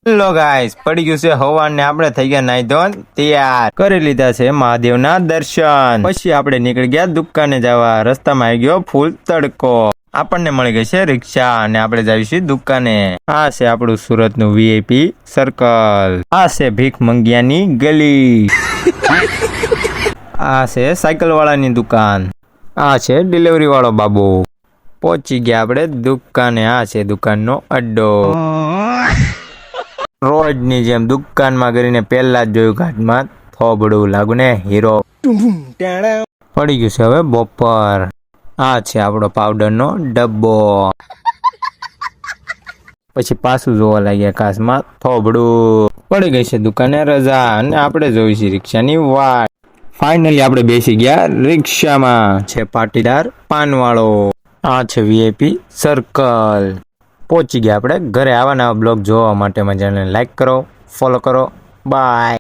Hello guys, પડી ગયું છે હવાર ને આપણે થઈ ગયા નાઈ ધોન તૈયાર કરી લીધા છે મહાદેવના દર્શન। પછી આપણે નીકળી ગયા દુકાને જવા। રસ્તામાં આવી ગયો ફૂલ તડકો। આપણને મળી ગઈ છે રિક્ષા અને આપણે જઈશું દુકાને। આ છે આપણું સુરતનું વીઆઈપી સર્કલ। આ છે ભીખ મંગિયાની ગલી। આ છે સાયકલ વાળાની દુકાન। આ છે ડિલિવરી વાળો બાબુ। પહોંચી ગયા આપણે દુકાને। આ છે દુકાનનો અડ્ડો। રોજ ની જેમ દુકાનમાં કરીને પહેલા જ જોયું ઘાટમાં થોબડું લાગુ ને હીરો। પડી ગયું છે હવે બપોર। આ છે આપણો પાવડર નો ડબ્બો। પછી પાછું જોવા લાગ્યા કાશમાં થોબડું। પડી ગઈ છે દુકાને રજા અને આપણે જોઈશું રિક્ષાની વાટ। ફાઇનલી આપણે બેસી ગયા રિક્ષામાં। છે પાટીદાર પાનવાળો। આ છે વીઆઈપી સર્કલ। પહોંચી ગયા આપણે ઘરે। આવા નવા બ્લોગ જોવા માટે મારી ચેનલને લાઈક કરો, ફોલો કરો। બાય।